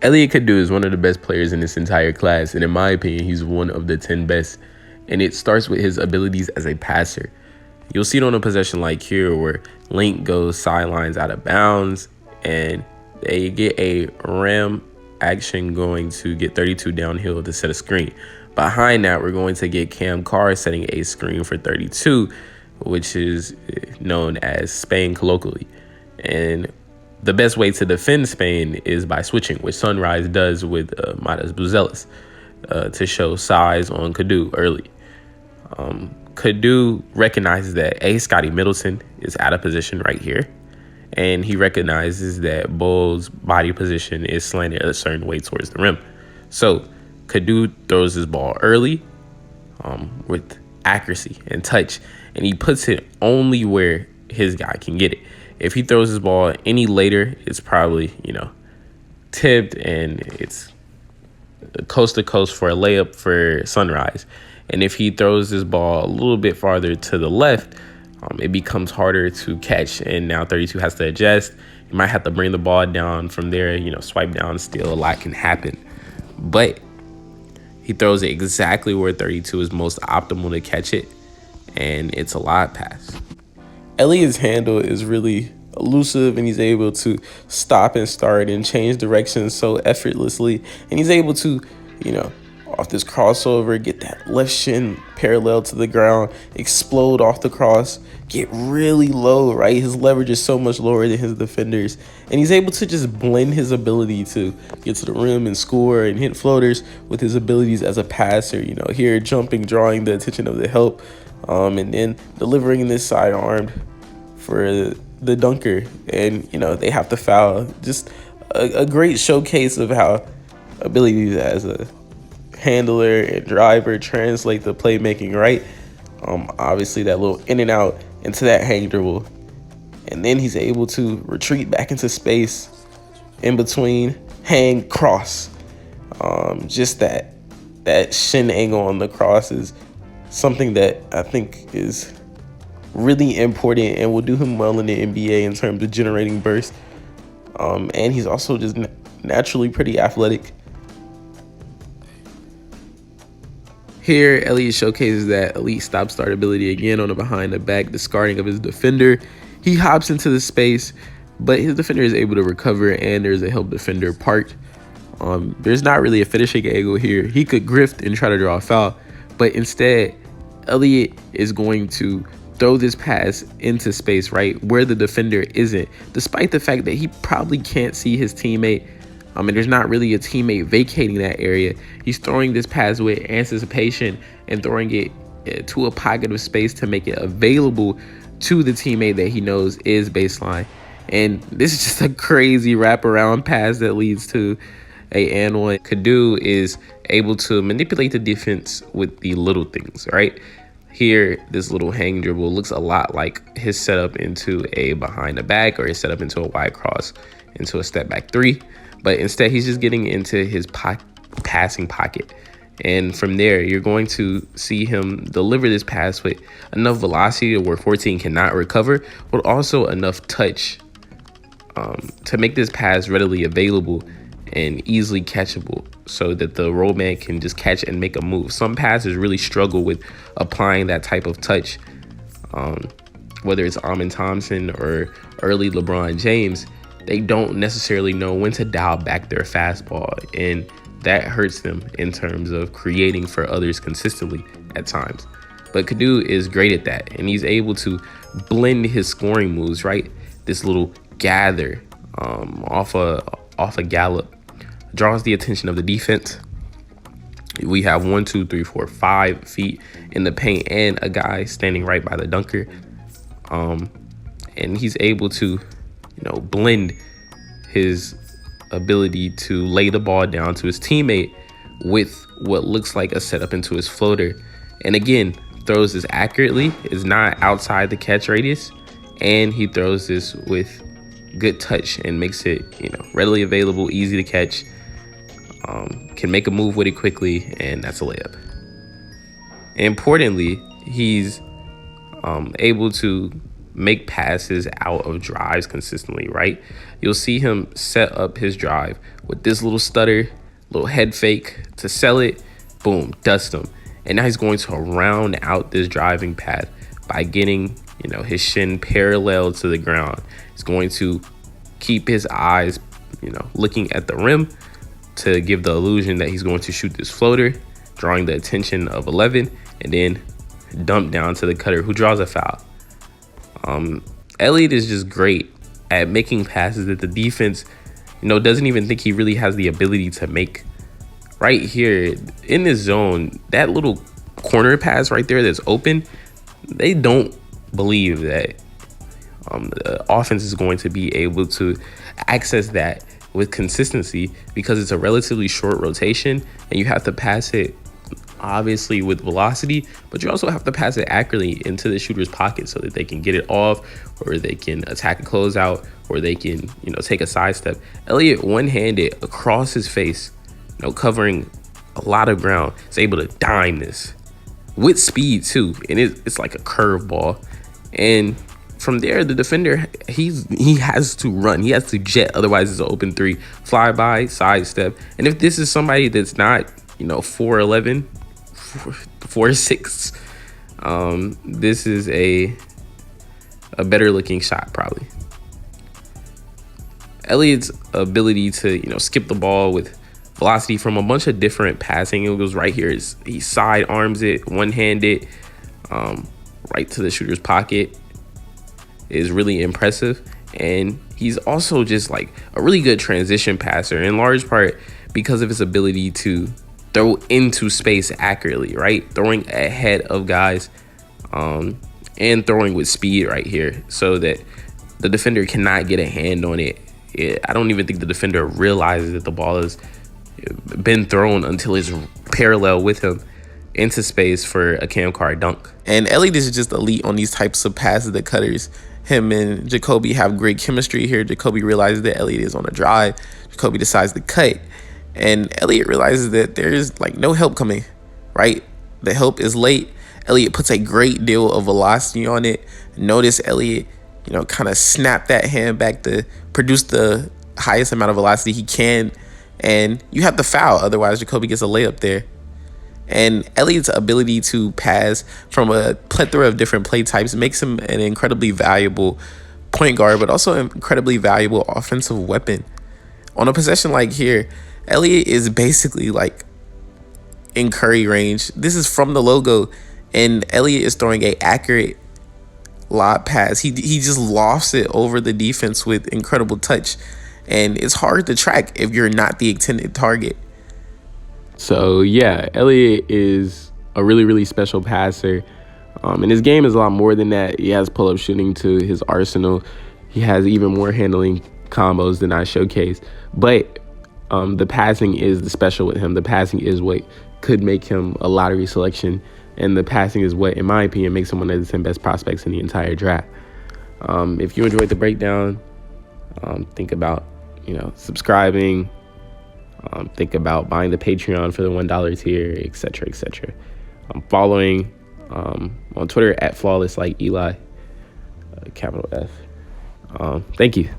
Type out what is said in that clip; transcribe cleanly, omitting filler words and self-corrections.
Elliot Cadeau is one of the best players in this entire class, and in my opinion, he's one of the 10 best. And it starts with his abilities as a passer. You'll see it on a possession like here where Link goes sidelines out of bounds, and they get a ram action going to get 32 downhill to set a screen. Behind that, we're going to get Cam Carr setting a screen for 32, which is known as Spain colloquially. And the best way to defend Spain is by switching, which Sunrise does with Matas Buzelis to show size on Cadeau early. Cadeau recognizes that Scotty Middleton is out of position right here, and he recognizes that Bull's body position is slanted a certain way towards the rim. So Cadeau throws his ball early with accuracy and touch, and he puts it only where his guy can get it. If he throws his ball any later, it's probably, tipped, and it's coast to coast for a layup for Sunrise. And if he throws his ball a little bit farther to the left, it becomes harder to catch, and now 32 has to adjust. You might have to bring the ball down from there, swipe down, steal. A lot can happen. But he throws it exactly where 32 is most optimal to catch it, and it's a live pass. Elliot's handle is really elusive, and he's able to stop and start and change directions so effortlessly. And he's able to, off this crossover, get that left shin parallel to the ground, explode off the cross, get really low, right? His leverage is so much lower than his defenders. And he's able to just blend his ability to get to the rim and score and hit floaters with his abilities as a passer, here jumping, drawing the attention of the help, and then delivering this sidearmed for the dunker. And, they have to foul. Just a great showcase of how abilities as a handler and driver translate the playmaking, right? Obviously that little in and out into that hang dribble, and then he's able to retreat back into space in between hang cross. Just that shin angle on the cross is something that I think is really important and will do him well in the NBA in terms of generating burst. And he's also just naturally pretty athletic. Here, Elliot showcases that elite stop-start ability again on the behind-the-back discarding of his defender. He hops into the space, but his defender is able to recover, and there's a help defender part. There's not really a finishing angle here. He could grift and try to draw a foul, but instead, Elliot is going to throw this pass into space, right, where the defender isn't, despite the fact that he probably can't see his teammate. And there's not really a teammate vacating that area. He's throwing this pass with anticipation and throwing it to a pocket of space to make it available to the teammate that he knows is baseline. And this is just a crazy wraparound pass that leads to a and one. Cadeau is able to manipulate the defense with the little things, right? Here, this little hang dribble looks a lot like his setup into a behind the back, or his setup into a wide cross into a step back three. But instead, he's just getting into his passing pocket. And from there, you're going to see him deliver this pass with enough velocity where 14 cannot recover, but also enough touch to make this pass readily available and easily catchable so that the roll man can just catch and make a move. Some passers really struggle with applying that type of touch, whether it's Amin Thompson or early LeBron James. They don't necessarily know when to dial back their fastball, and that hurts them in terms of creating for others consistently at times. But Cadeau is great at that, and he's able to blend his scoring moves, right? This little gather off a gallop draws the attention of the defense. We have 1, 2, 3, 4, 5 feet in the paint and a guy standing right by the dunker. And he's able to blend his ability to lay the ball down to his teammate with what looks like a setup into his floater. And again, throws this accurately, is not outside the catch radius, and he throws this with good touch and makes it, readily available, easy to catch, can make a move with it quickly, and that's a layup. Importantly, he's able to make passes out of drives consistently, right? You'll see him set up his drive with this little stutter, little head fake to sell it, boom, dust him. And now he's going to round out this driving path by getting, his shin parallel to the ground. He's going to keep his eyes, looking at the rim to give the illusion that he's going to shoot this floater, drawing the attention of 11, and then dump down to the cutter who draws a foul. Elliot is just great at making passes that the defense, doesn't even think he really has the ability to make. Right here in this zone, that little corner pass right there that's open, they don't believe that the offense is going to be able to access that with consistency because it's a relatively short rotation and you have to pass it obviously with velocity, but you also have to pass it accurately into the shooter's pocket so that they can get it off, or they can attack a closeout, or they can, take a sidestep. Elliot one-handed across his face, covering a lot of ground, is able to dime this with speed too, and it's like a curveball. And from there, the defender, he has to run, he has to jet, otherwise it's an open three, fly by, sidestep. And if this is somebody that's not 4'11", 4'6", this is a better looking shot probably. Elliot's ability to skip the ball with velocity from a bunch of different passing angles right here is he side arms it one-handed right to the shooter's pocket is really impressive. And he's also just like a really good transition passer, in large part because of his ability to throw into space accurately, right? Throwing ahead of guys and throwing with speed right here so that the defender cannot get a hand on it. I don't even think the defender realizes that the ball has been thrown until it's parallel with him into space for a cam card dunk. And Elliot is just elite on these types of passes that cutters. Him and Jacoby have great chemistry here. Jacoby realizes that Elliot is on a drive. Jacoby decides to cut. And Elliot realizes that there's like no help coming, right? The help is late. Elliot puts a great deal of velocity on it. Notice Elliot, kind of snap that hand back to produce the highest amount of velocity he can. And you have to foul, otherwise Jacoby gets a layup there. And Elliot's ability to pass from a plethora of different play types makes him an incredibly valuable point guard, but also an incredibly valuable offensive weapon. On a possession like here, Elliot is basically like in Curry range. This is from the logo, and Elliot is throwing a accurate lob pass. He just lofts it over the defense with incredible touch, and it's hard to track if you're not the intended target. So yeah, Elliot is a really, really special passer. And his game is a lot more than that. He has pull-up shooting to his arsenal. He has even more handling combos than I showcased. But the passing is the special with him. The passing is what could make him a lottery selection. And the passing is what, in my opinion, makes him one of the 10 best prospects in the entire draft. If you enjoyed the breakdown, think about, subscribing. Think about buying the Patreon for the $1 tier, etc., etc. I'm following on Twitter at flawless like Eli, capital F. Thank you.